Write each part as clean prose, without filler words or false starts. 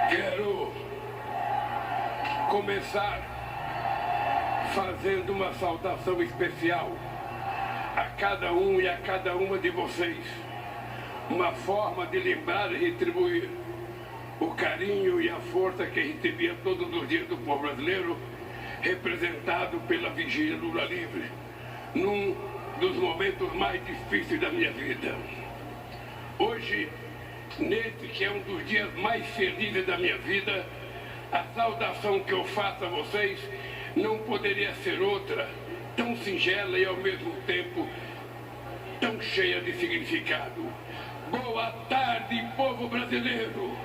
Quero começar fazendo uma saudação especial a cada um e a cada uma de vocês. Uma forma de lembrar e retribuir o carinho e a força que recebia todos os dias do povo brasileiro, representado pela Vigília Lula Livre, num dos momentos mais difíceis da minha vida. Hoje, nesse que é um dos dias mais felizes da minha vida, a saudação que eu faço a vocês não poderia ser outra, tão singela e ao mesmo tempo tão cheia de significado. Boa tarde, povo brasileiro!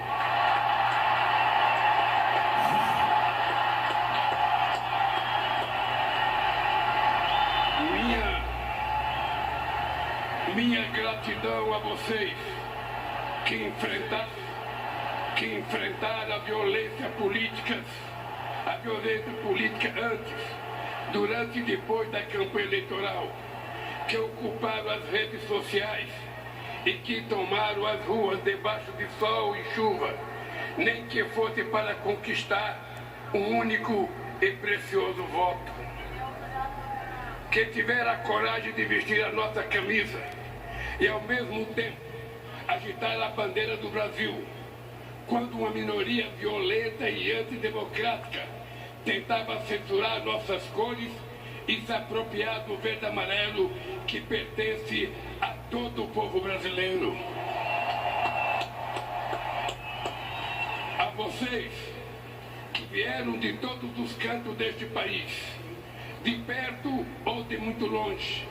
Minha gratidão a vocês que enfrentaram a violência política antes, durante e depois da campanha eleitoral, que ocuparam as redes sociais e que tomaram as ruas debaixo de sol e chuva, nem que fosse para conquistar um único e precioso voto. Que tiveram a coragem de vestir a nossa camisa e ao mesmo tempo agitar a bandeira do Brasil, quando uma minoria violenta e antidemocrática tentava censurar nossas cores e se apropriar do verde e amarelo que pertence a todo o povo brasileiro. A vocês que vieram de todos os cantos deste país, de perto ou de muito longe,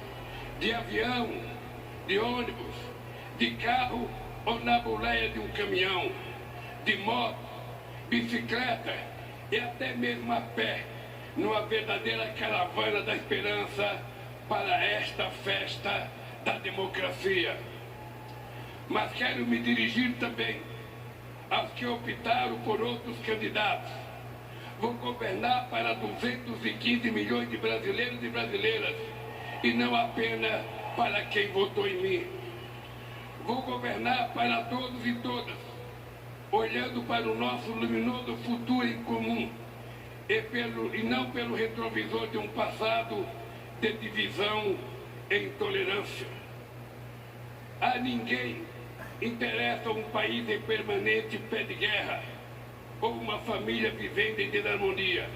de avião, de ônibus, de carro ou na boleia de um caminhão, de moto, bicicleta e até mesmo a pé, numa verdadeira caravana da esperança para esta festa da democracia. Mas quero me dirigir também aos que optaram por outros candidatos. Vou governar para 215 milhões de brasileiros e brasileiras e não apenas para quem votou em mim. Vou governar para todos e todas, olhando para o nosso luminoso futuro em comum e não pelo retrovisor de um passado de divisão e intolerância. A ninguém interessa um país em permanente pé de guerra ou uma família vivendo em desarmonia.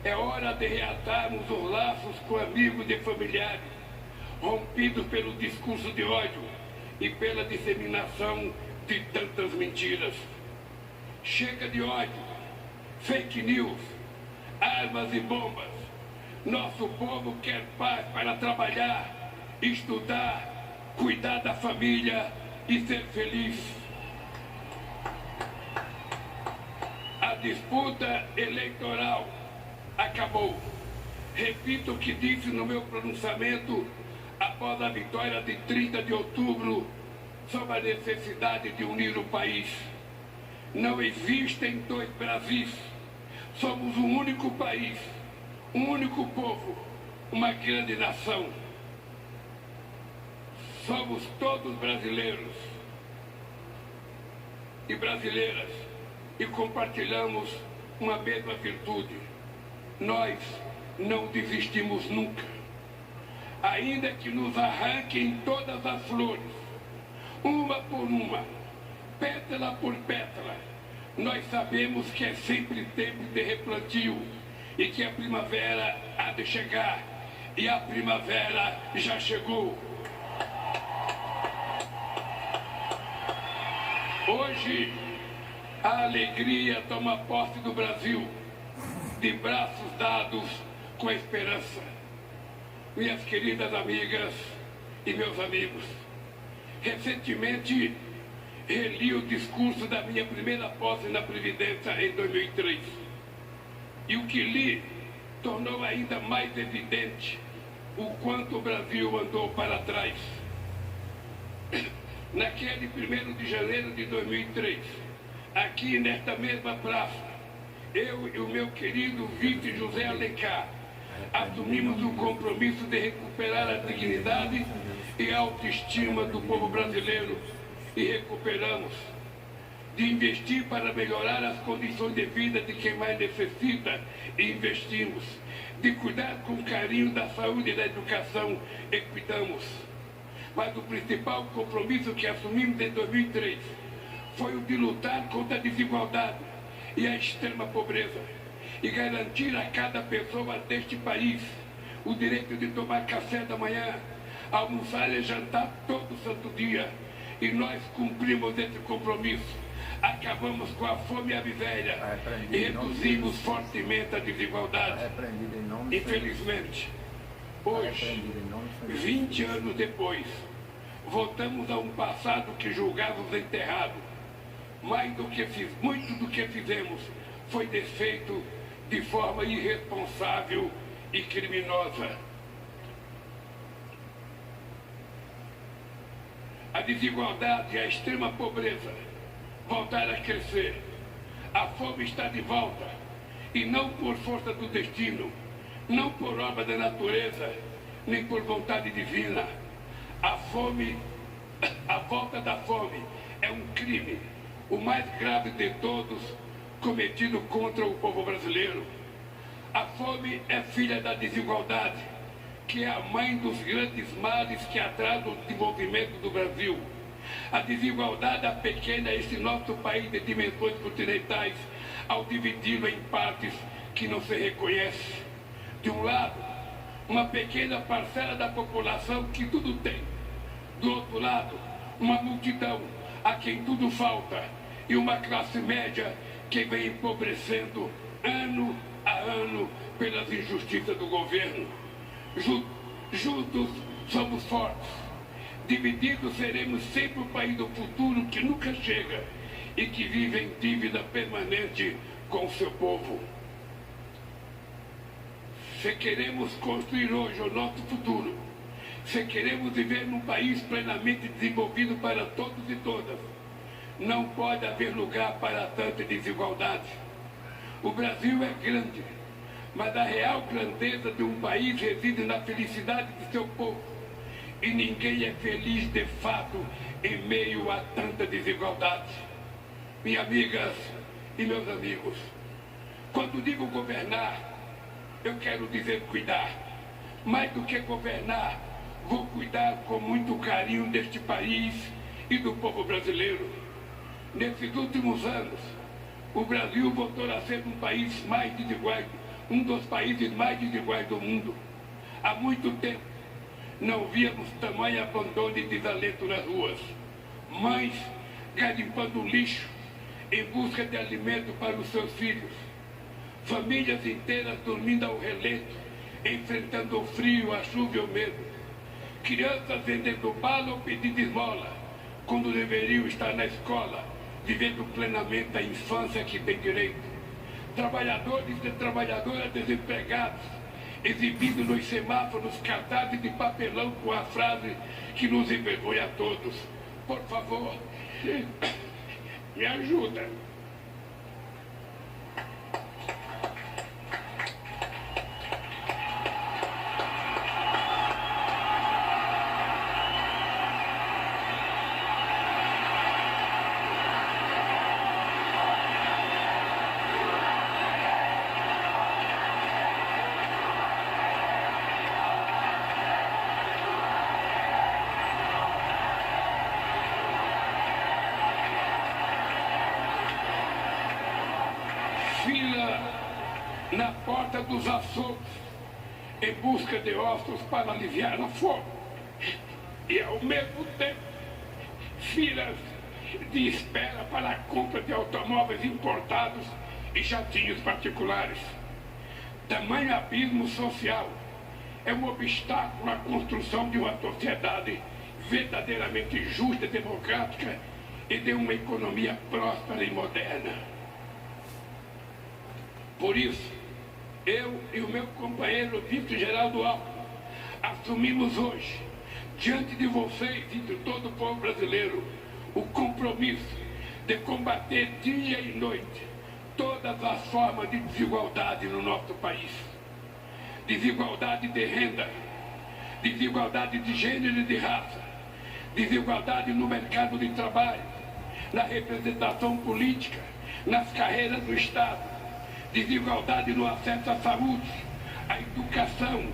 É hora de reatarmos os laços com amigos e familiares, rompidos pelo discurso de ódio e pela disseminação de tantas mentiras. Chega de ódio, fake news, armas e bombas. Nosso povo quer paz para trabalhar, estudar, cuidar da família e ser feliz. A disputa eleitoral acabou. Repito o que disse no meu pronunciamento após a vitória de 30 de outubro sobre a necessidade de unir o país. Não existem dois Brasis. Somos um único país, um único povo, uma grande nação. Somos todos brasileiros e brasileiras e compartilhamos uma mesma virtude. Nós não desistimos nunca. Ainda que nos arranquem todas as flores, uma por uma, pétala por pétala, nós sabemos que é sempre tempo de replantio e que a primavera há de chegar, e a primavera já chegou. Hoje, a alegria toma posse do Brasil, de braços dados com a esperança. Minhas queridas amigas e meus amigos, recentemente reli o discurso da minha primeira posse na Previdência em 2003. E o que li tornou ainda mais evidente o quanto o Brasil andou para trás. Naquele 1º de janeiro de 2003, aqui nesta mesma praça, eu e o meu querido vice José Alencar assumimos o compromisso de recuperar a dignidade e a autoestima do povo brasileiro e recuperamos. de investir para melhorar as condições de vida de quem mais necessita e investimos, de cuidar com carinho da saúde e da educação e cuidamos. Mas o principal compromisso que assumimos em 2003 foi o de lutar contra a desigualdade e a extrema pobreza e garantir a cada pessoa deste país o direito de tomar café da manhã, almoçar e jantar todo santo dia. E nós cumprimos esse compromisso. Acabamos com a fome e a miséria e reduzimos fortemente a desigualdade. Infelizmente, hoje, 20 anos depois, voltamos a um passado que julgávamos enterrado. Muito do que fizemos foi desfeito de forma irresponsável e criminosa. A desigualdade e a extrema pobreza voltaram a crescer. A fome está de volta, e não por força do destino, não por obra da natureza, nem por vontade divina. A volta da fome é um crime, o mais grave de todos, cometido contra o povo brasileiro. A fome é filha da desigualdade, que é a mãe dos grandes males que atrasam o desenvolvimento do Brasil. A desigualdade apequena esse nosso país de dimensões continentais ao dividi-lo em partes que não se reconhece. De um lado, uma pequena parcela da população que tudo tem. Do outro lado, uma multidão a quem tudo falta e uma classe média que vem empobrecendo ano a ano pelas injustiças do governo. Juntos somos fortes. Divididos seremos sempre o país do futuro que nunca chega e que vive em dívida permanente com o seu povo. Se queremos construir hoje o nosso futuro, se queremos viver num país plenamente desenvolvido para todos e todas, não pode haver lugar para tanta desigualdade. O Brasil é grande, mas a real grandeza de um país reside na felicidade de seu povo. E ninguém é feliz de fato em meio a tanta desigualdade. Minhas amigas e meus amigos, quando digo governar, eu quero dizer cuidar. Mais do que governar, vou cuidar com muito carinho deste país e do povo brasileiro. Nesses últimos anos, o Brasil voltou a ser um país mais desigual, um dos países mais desiguais do mundo. Há muito tempo não víamos tamanho abandono e desalento nas ruas. Mães garimpando lixo em busca de alimento para os seus filhos. Famílias inteiras dormindo ao relento, enfrentando o frio, a chuva e o medo. Crianças vendendo bala ou pedindo esmola, quando deveriam estar na escola, vivendo plenamente a infância que tem direito. Trabalhadores e trabalhadoras desempregados, exibindo nos semáforos cartazes de papelão com a frase que nos envergonha a todos: por favor, me ajuda. Na porta dos açougues, em busca de ossos para aliviar a fome. E ao mesmo tempo, filas de espera para a compra de automóveis importados e jatinhos particulares. Tamanho abismo social é um obstáculo à construção de uma sociedade verdadeiramente justa e democrática e de uma economia próspera e moderna. Por isso, eu e o meu companheiro vice-geraldo Alckmin assumimos hoje, diante de vocês e de todo o povo brasileiro, o compromisso de combater dia e noite todas as formas de desigualdade no nosso país. Desigualdade de renda, desigualdade de gênero e de raça, desigualdade no mercado de trabalho, na representação política, nas carreiras do Estado, desigualdade no acesso à saúde, à educação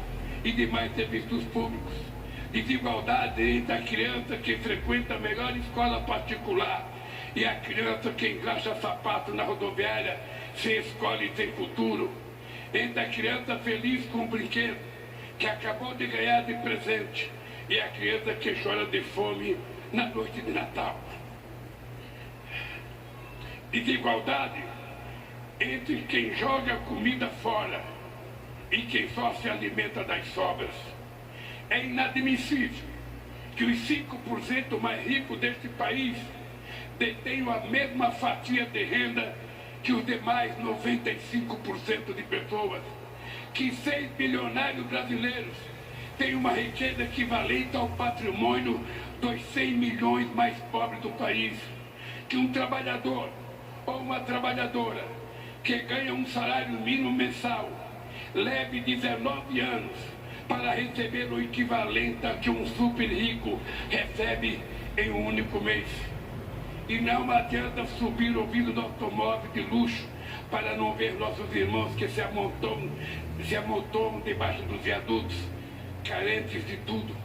e demais serviços públicos, desigualdade entre a criança que frequenta a melhor escola particular e a criança que engraxa sapato na rodoviária sem escola e sem futuro, entre a criança feliz com um brinquedo que acabou de ganhar de presente e a criança que chora de fome na noite de Natal. Desigualdade entre quem joga comida fora e quem só se alimenta das sobras. É inadmissível que os 5% mais ricos deste país detenham a mesma fatia de renda que os demais 95% de pessoas, que 6 bilionários brasileiros têm uma riqueza equivalente ao patrimônio dos 100 milhões mais pobres do país, que um trabalhador ou uma trabalhadora que ganha um salário mínimo mensal leve 19 anos para receber o equivalente a que um super rico recebe em um único mês. E não adianta subir o vidro do automóvel de luxo para não ver nossos irmãos que se amontoam debaixo dos viadutos, carentes de tudo.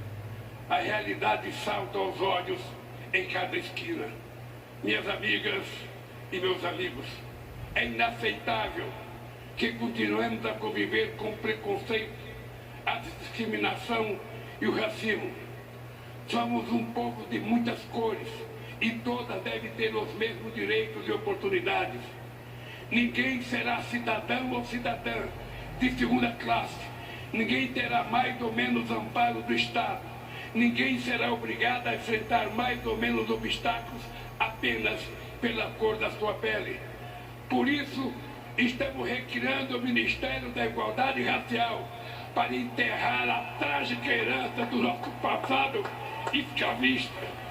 A realidade salta aos olhos em cada esquina. Minhas amigas e meus amigos, é inaceitável que continuemos a conviver com o preconceito, a discriminação e o racismo. Somos um povo de muitas cores e todas devem ter os mesmos direitos e oportunidades. Ninguém será cidadão ou cidadã de segunda classe. Ninguém terá mais ou menos amparo do Estado. Ninguém será obrigado a enfrentar mais ou menos obstáculos apenas pela cor da sua pele. Por isso, estamos recriando o Ministério da Igualdade Racial para enterrar a trágica herança do nosso passado escravista.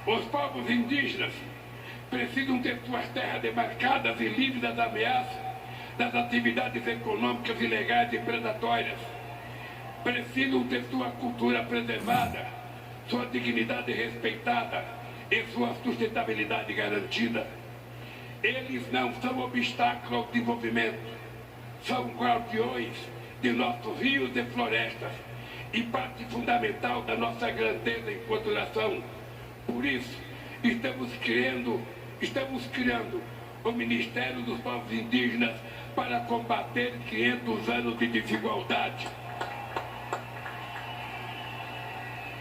Os povos indígenas precisam ter suas terras demarcadas e livres das ameaças das atividades econômicas ilegais e predatórias. Precisam ter sua cultura preservada, sua dignidade respeitada e sua sustentabilidade garantida. Eles não são obstáculo ao desenvolvimento, são guardiões de nossos rios e florestas e parte fundamental da nossa grandeza enquanto nação. Por isso, estamos criando o Ministério dos Povos Indígenas para combater 500 anos de desigualdade.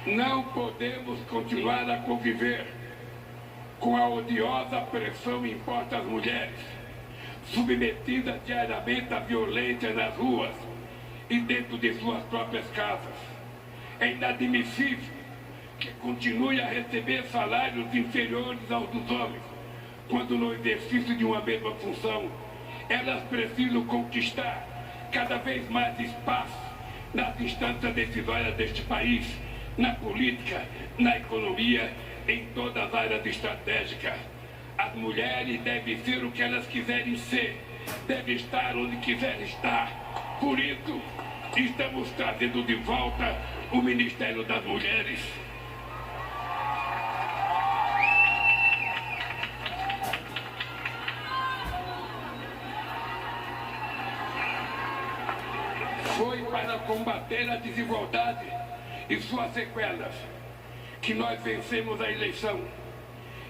Não podemos continuar a conviver com a odiosa pressão imposta às mulheres, submetidas diariamente à violência nas ruas e dentro de suas próprias casas. É inadmissível que continue a receber salários inferiores aos dos homens, quando no exercício de uma mesma função, elas precisam conquistar cada vez mais espaço nas instâncias decisórias deste país, na política, na economia, em todas as áreas estratégicas. As mulheres devem ser o que elas quiserem ser, devem estar onde quiserem estar. Por isso, estamos trazendo de volta o Ministério das Mulheres. Foi para combater a desigualdade e suas sequelas que nós vencemos a eleição.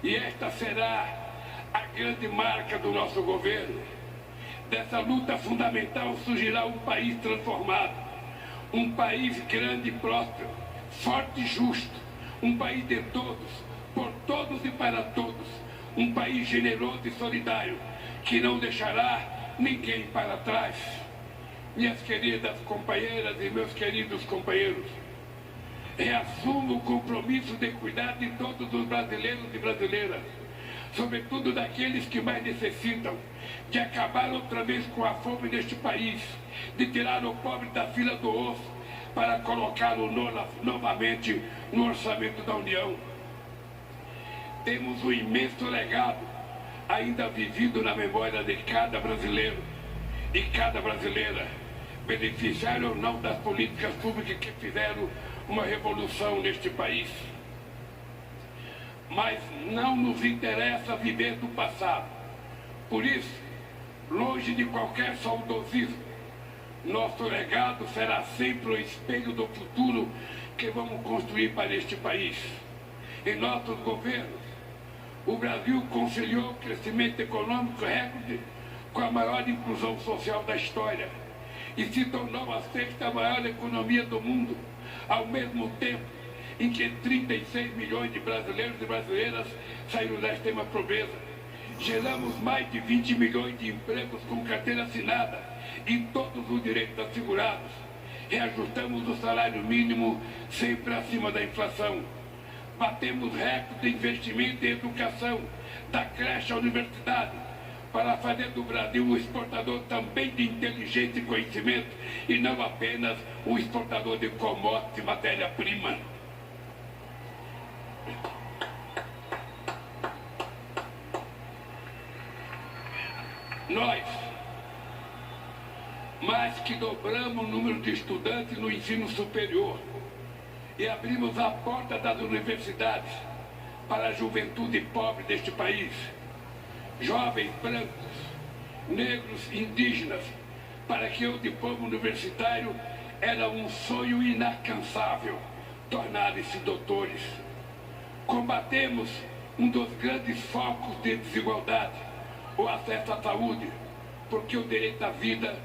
E esta será a grande marca do nosso governo. Dessa luta fundamental surgirá um país transformado, um país grande e próspero, forte e justo, um país de todos, por todos e para todos, um país generoso e solidário, que não deixará ninguém para trás. Minhas queridas companheiras e meus queridos companheiros, reassumo o compromisso de cuidar de todos os brasileiros e brasileiras, sobretudo daqueles que mais necessitam, de acabar outra vez com a fome neste país, de tirar o pobre da fila do osso para colocá-lo novamente no orçamento da União. Temos um imenso legado ainda vivido na memória de cada brasileiro e cada brasileira, beneficiário ou não das políticas públicas que fizeram uma revolução neste país. mas não nos interessa viver do passado. Por isso, longe de qualquer saudosismo, nosso legado será sempre o espelho do futuro que vamos construir para este país. Em nossos governos, o Brasil conciliou o crescimento econômico recorde com a maior inclusão social da história e se tornou a sexta maior economia do mundo, ao mesmo tempo em que 36 milhões de brasileiros e brasileiras saíram da extrema pobreza. Geramos mais de 20 milhões de empregos com carteira assinada e todos os direitos assegurados. Reajustamos o salário mínimo sempre acima da inflação. Batemos recorde de investimento em educação, da creche à universidade, para fazer do Brasil um exportador também de inteligência e conhecimento, e não apenas um exportador de commodities e matéria-prima. Nós, mais que dobramos o número de estudantes no ensino superior e abrimos a porta das universidades para a juventude pobre deste país, jovens brancos, negros, indígenas, para que o diploma universitário era um sonho inalcançável, tornarem-se doutores. Combatemos um dos grandes focos de desigualdade, o acesso à saúde, porque o direito à vida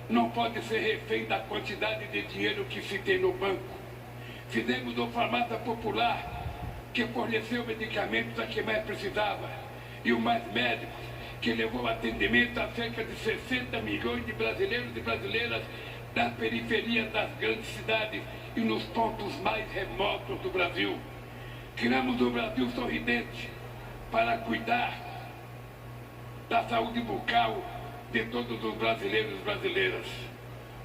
não pode ser refém da quantidade de dinheiro que se tem no banco. Fizemos uma farmácia popular que forneceu medicamentos a quem mais precisava, e o Mais Médicos, que levou atendimento a cerca de 60 milhões de brasileiros e brasileiras das periferias das grandes cidades e nos pontos mais remotos do Brasil. Criamos o Brasil Sorridente para cuidar da saúde bucal de todos os brasileiros e brasileiras.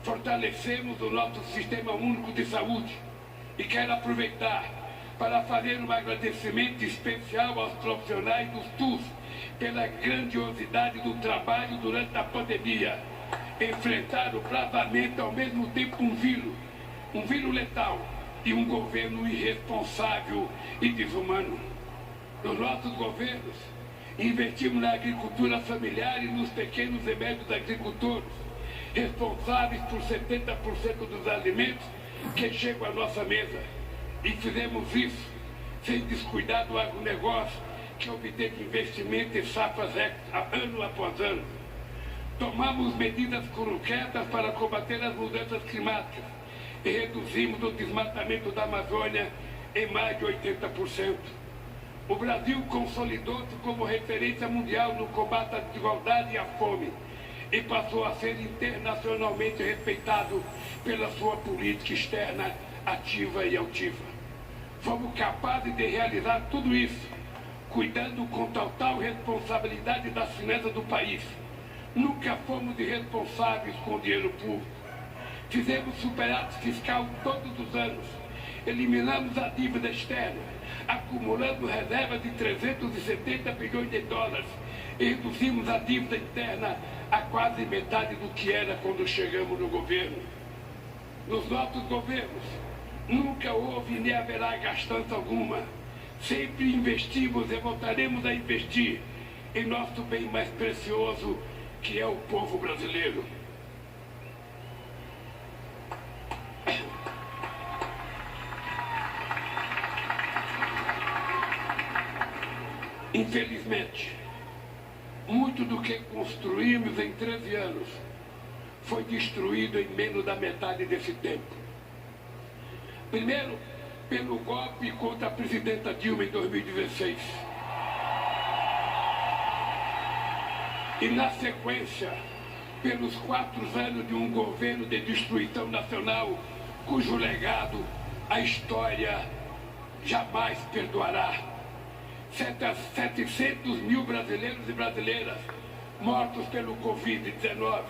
Fortalecemos o nosso Sistema Único de Saúde e quero aproveitar para fazer um agradecimento especial aos profissionais do SUS pela grandiosidade do trabalho durante a pandemia. Enfrentar o bravamente ao mesmo tempo um vírus letal e um governo irresponsável e desumano. Nos nossos governos, investimos na agricultura familiar e nos pequenos e médios agricultores, responsáveis por 70% dos alimentos que chegam à nossa mesa. E fizemos isso sem descuidar do agronegócio, que obteve investimento em safras ano após ano. Tomamos medidas concretas para combater as mudanças climáticas e reduzimos o desmatamento da Amazônia em mais de 80%. O Brasil consolidou-se como referência mundial no combate à desigualdade e à fome e passou a ser internacionalmente respeitado pela sua política externa ativa e altiva. Fomos capazes de realizar tudo isso, cuidando com total responsabilidade das finanças do país. Nunca fomos irresponsáveis com o dinheiro público. Fizemos superávit fiscal todos os anos, eliminamos a dívida externa, acumulando reservas de 370 bilhões de dólares e reduzimos a dívida interna a quase metade do que era quando chegamos no governo. Nos nossos governos, nunca houve nem haverá gastança alguma. Sempre investimos e voltaremos a investir em nosso bem mais precioso, que é o povo brasileiro. Infelizmente, muito do que construímos em 13 anos foi destruído em menos da metade desse tempo. Primeiro, pelo golpe contra a presidenta Dilma em 2016. E, na sequência, pelos 4 anos de um governo de destruição nacional, cujo legado a história jamais perdoará. 700 mil brasileiros e brasileiras mortos pelo Covid-19,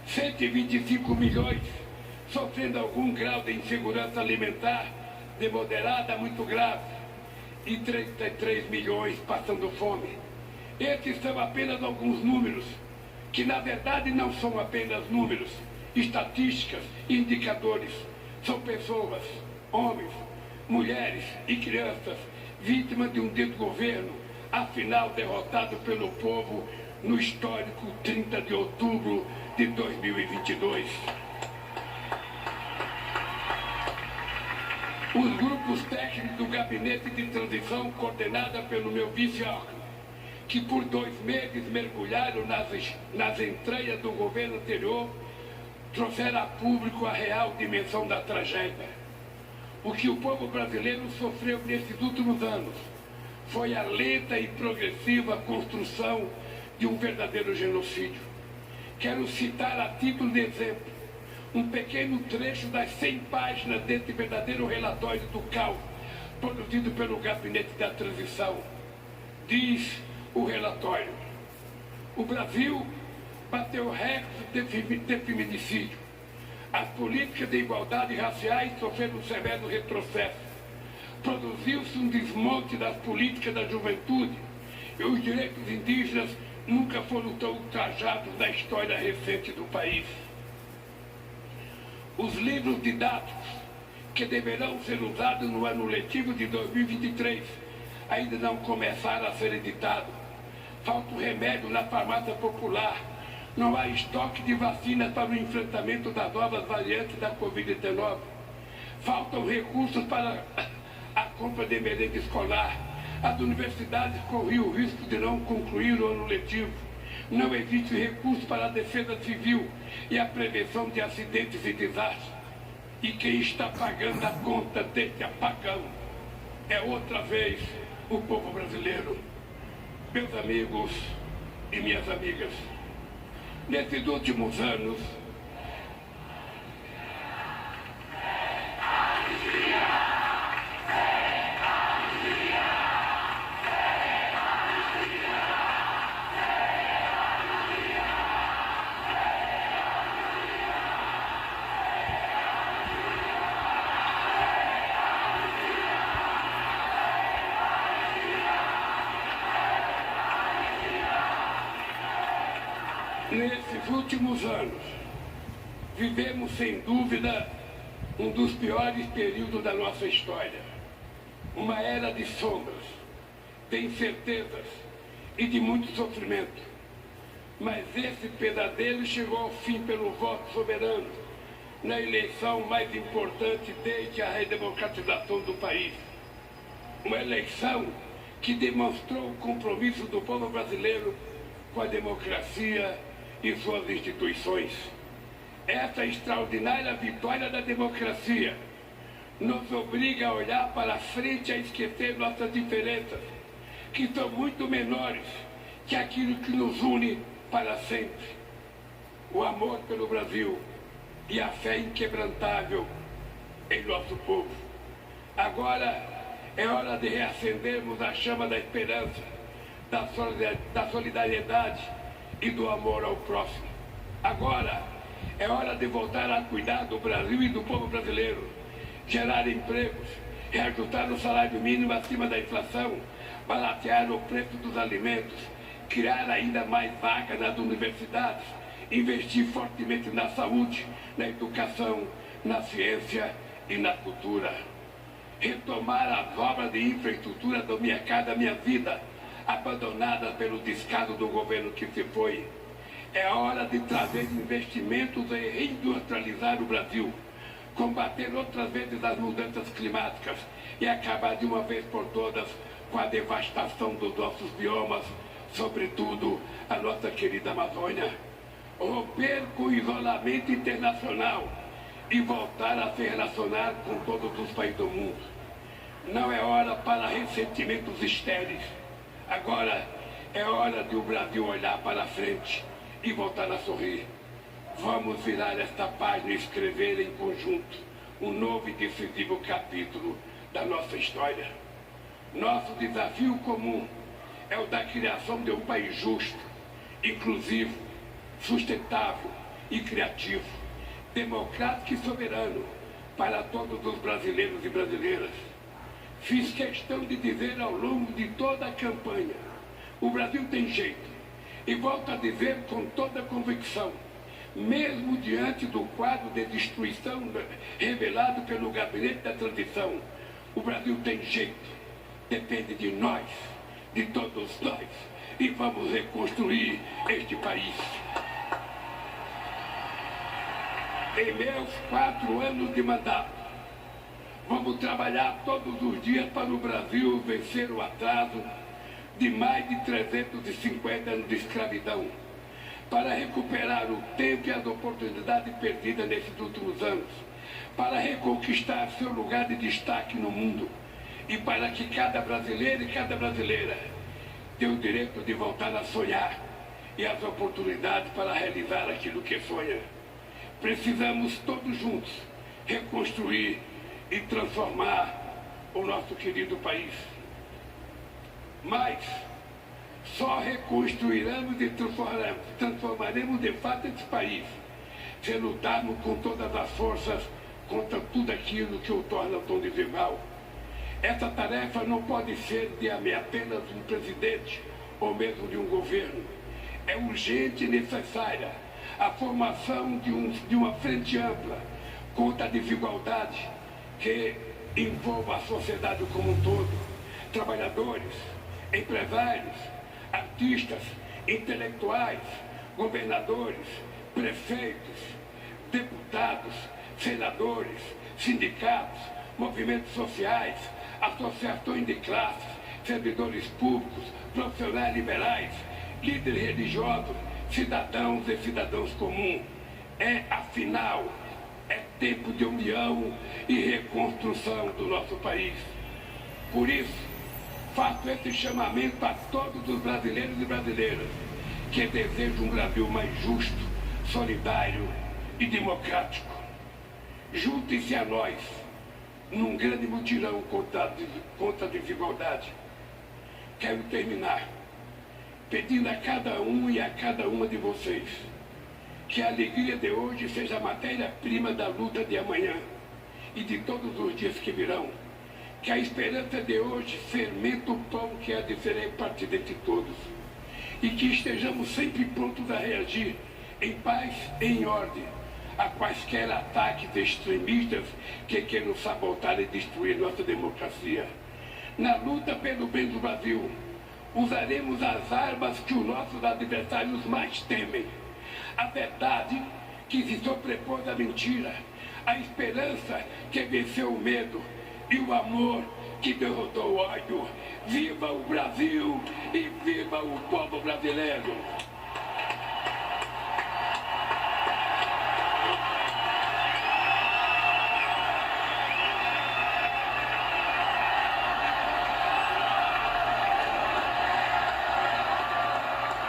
125 milhões sofrendo algum grau de insegurança alimentar, de moderada a muito grave, e 33 milhões passando fome. Esses são apenas alguns números, que na verdade não são apenas números, estatísticas, indicadores. São pessoas, homens, mulheres e crianças, vítima de um desgoverno, afinal derrotado pelo povo no histórico 30 de outubro de 2022. Os grupos técnicos do gabinete de transição, coordenada pelo meu vice-Alckmin, que por 2 meses mergulharam nas entranhas do governo anterior, trouxeram a público a real dimensão da tragédia. O que o povo brasileiro sofreu nesses últimos anos foi a lenta e progressiva construção de um verdadeiro genocídio. Quero citar a título de exemplo um pequeno trecho das 100 páginas desse verdadeiro relatório do caos produzido pelo Gabinete da Transição. Diz o relatório: o Brasil bateu recorde de feminicídio. As políticas de igualdade raciais sofreram um severo retrocesso. Produziu-se um desmonte das políticas da juventude e os direitos indígenas nunca foram tão ultrajados na história recente do país. Os livros didáticos que deverão ser usados no ano letivo de 2023 ainda não começaram a ser editados. Falta o remédio na farmácia popular. Não há estoque de vacinas para o enfrentamento das novas variantes da Covid-19. Faltam recursos para a compra de merenda escolar. As universidades corriam o risco de não concluir o ano letivo. Não existe recurso para a defesa civil e a prevenção de acidentes e desastres. E quem está pagando a conta desse apagão é outra vez o povo brasileiro. Meus amigos e minhas amigas, nesses últimos anos, vivemos sem dúvida um dos piores períodos da nossa história. Uma era de sombras, de incertezas e de muito sofrimento. Mas esse pesadelo chegou ao fim pelo voto soberano, na eleição mais importante desde a redemocratização do país. Uma eleição que demonstrou o compromisso do povo brasileiro com a democracia e suas instituições. Essa extraordinária vitória da democracia nos obriga a olhar para frente e a esquecer nossas diferenças, que são muito menores que aquilo que nos une para sempre. O amor pelo Brasil e a fé inquebrantável em nosso povo. Agora é hora de reacendermos a chama da esperança, da solidariedade e do amor ao próximo. Agora é hora de voltar a cuidar do Brasil e do povo brasileiro, gerar empregos, reajustar o salário mínimo acima da inflação, baratear o preço dos alimentos, criar ainda mais vagas nas universidades, investir fortemente na saúde, na educação, na ciência e na cultura. Retomar as obras de infraestrutura do Minha Casa Minha Vida, abandonadas pelo descaso do governo que se foi. É hora de trazer investimentos e reindustrializar o Brasil, combater outras vezes as mudanças climáticas e acabar de uma vez por todas com a devastação dos nossos biomas, sobretudo a nossa querida Amazônia. Romper com o isolamento internacional e voltar a se relacionar com todos os países do mundo. Não é hora para ressentimentos estéreis. Agora é hora de o Brasil olhar para frente e voltar a sorrir. Vamos virar esta página e escrever em conjunto um novo e decisivo capítulo da nossa história. Nosso desafio comum é o da criação de um país justo, inclusivo, sustentável e criativo, democrático e soberano para todos os brasileiros e brasileiras. Fiz questão de dizer ao longo de toda a campanha: o Brasil tem jeito. E volto a dizer com toda a convicção, mesmo diante do quadro de destruição revelado pelo Gabinete da Transição, o Brasil tem jeito. depende de nós, de todos nós, e vamos reconstruir este país. Em meus 4 anos de mandato, vamos trabalhar todos os dias para o Brasil vencer o atraso de mais de 350 anos de escravidão, para recuperar o tempo e as oportunidades perdidas nesses últimos anos, para reconquistar seu lugar de destaque no mundo e para que cada brasileiro e cada brasileira tenha o direito de voltar a sonhar e as oportunidades para realizar aquilo que sonha. Precisamos todos juntos reconstruir e transformar o nosso querido país. Mas só reconstruiremos e transformaremos de fato esse país se lutarmos com todas as forças contra tudo aquilo que o torna tão desigual. Essa tarefa não pode ser de apenas um presidente ou mesmo de um governo. É urgente e necessária a formação de uma frente ampla contra a desigualdade que envolva a sociedade como um todo. Trabalhadores, empresários, artistas, intelectuais, governadores, prefeitos, deputados, senadores, sindicatos, movimentos sociais, associações de classes, servidores públicos, profissionais liberais, líderes religiosos, cidadãos e cidadãos comuns. Afinal, é tempo de união e reconstrução do nosso país. Por isso, faço esse chamamento a todos os brasileiros e brasileiras que desejam um Brasil mais justo, solidário e democrático. Juntem-se a nós num grande mutirão contra a desigualdade. Quero terminar pedindo a cada um e a cada uma de vocês que a alegria de hoje seja a matéria-prima da luta de amanhã e de todos os dias que virão. Que a esperança de hoje fermenta o pão que há de ser repartido entre todos. E que estejamos sempre prontos a reagir em paz e em ordem a quaisquer ataques extremistas que queiram sabotar e destruir nossa democracia. Na luta pelo bem do Brasil, usaremos as armas que os nossos adversários mais temem. A verdade que se sobrepôs à mentira, a esperança que venceu o medo e o amor que derrotou o ódio. Viva o Brasil e viva o povo brasileiro!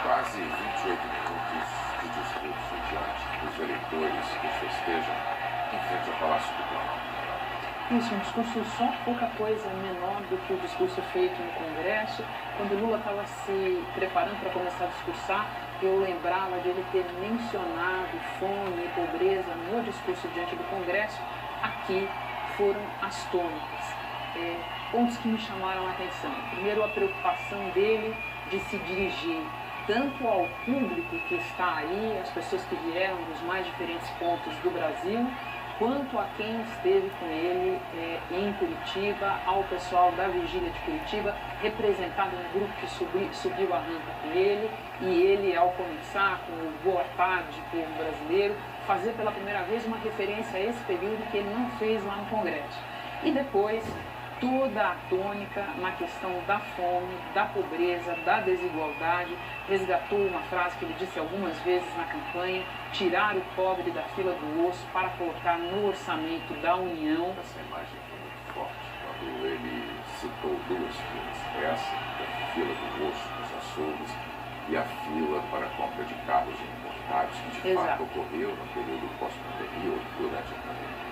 Quase 28 minutos de discurso diante dos eleitores que festejam em frente ao Palácio do Planalto. Isso, um discurso só pouca coisa menor do que o discurso feito no Congresso. Quando Lula estava se preparando para começar a discursar, eu lembrava dele ter mencionado fome e pobreza no discurso diante do Congresso. Aqui foram as tônicas. Pontos que me chamaram a atenção. Primeiro, a preocupação dele de se dirigir tanto ao público que está aí, as pessoas que vieram dos mais diferentes pontos do Brasil, quanto a quem esteve com ele em Curitiba, ao pessoal da Vigília de Curitiba, representado no grupo que subiu a rampa com ele, e ele, ao começar com o Boa Tarde, povo brasileiro, fazer pela primeira vez uma referência a esse período que ele não fez lá no Congresso. E depois, toda a tônica na questão da fome, da pobreza, da desigualdade, resgatou uma frase que ele disse algumas vezes na campanha: tirar o pobre da fila do osso para colocar no orçamento da União. Essa imagem foi muito forte quando ele citou duas filas, essa da fila do osso nos açougues e a fila para a compra de carros importados, que de fato ocorreu no período pós-pandemia ou durante a pandemia.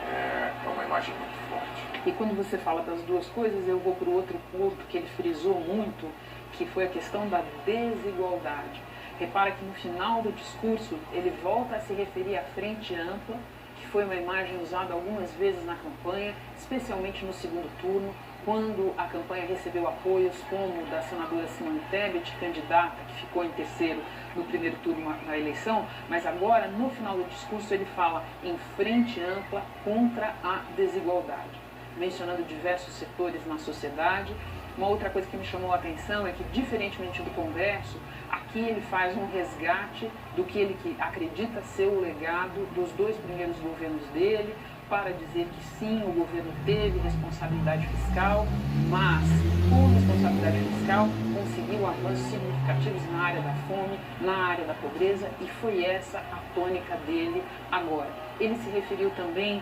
É uma imagem muito forte. E quando você fala das duas coisas, eu vou para o outro ponto que ele frisou muito, que foi a questão da desigualdade. Repara que no final do discurso ele volta a se referir à frente ampla, que foi uma imagem usada algumas vezes na campanha, especialmente no segundo turno, quando a campanha recebeu apoios como o da senadora Simone Tebet, candidata que ficou em terceiro no primeiro turno na eleição, mas agora no final do discurso ele fala em frente ampla contra a desigualdade. mencionando diversos setores na sociedade. Uma outra coisa que me chamou a atenção é que, diferentemente do Congresso, aqui ele faz um resgate do que ele acredita ser o legado dos 2 primeiros governos dele, para dizer que sim, o governo teve responsabilidade fiscal, mas com responsabilidade fiscal conseguiu avanços significativos na área da fome, na área da pobreza, e foi essa a tônica dele agora. Ele se referiu também,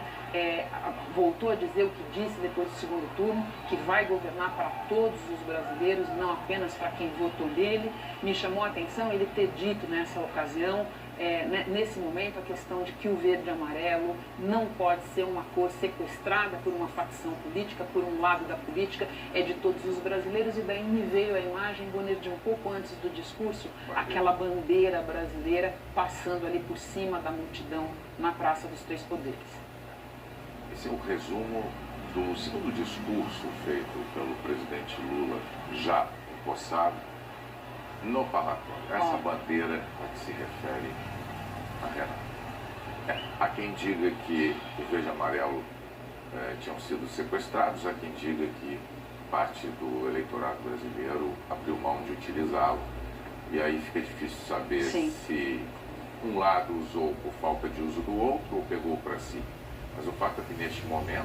voltou a dizer o que disse depois do segundo turno, que vai governar para todos os brasileiros, não apenas para quem votou nele. Me chamou a atenção ele ter dito nessa ocasião, nesse momento, a questão de que o verde e amarelo não pode ser uma cor sequestrada por uma facção política, por um lado da política, é de todos os brasileiros. E daí me veio a imagem, Bonner, de um pouco antes do discurso, aquela bandeira brasileira passando ali por cima da multidão na Praça dos Três Poderes. Esse é o resumo do segundo discurso feito pelo presidente Lula, já empossado no parlatório. Essa bandeira a que se refere a Renan. Há quem diga que o verde e amarelo tinham sido sequestrados, há quem diga que parte do eleitorado brasileiro abriu mão de utilizá-lo, e aí fica difícil saber se um lado usou por falta de uso do outro ou pegou para si. Mas o fato é que neste momento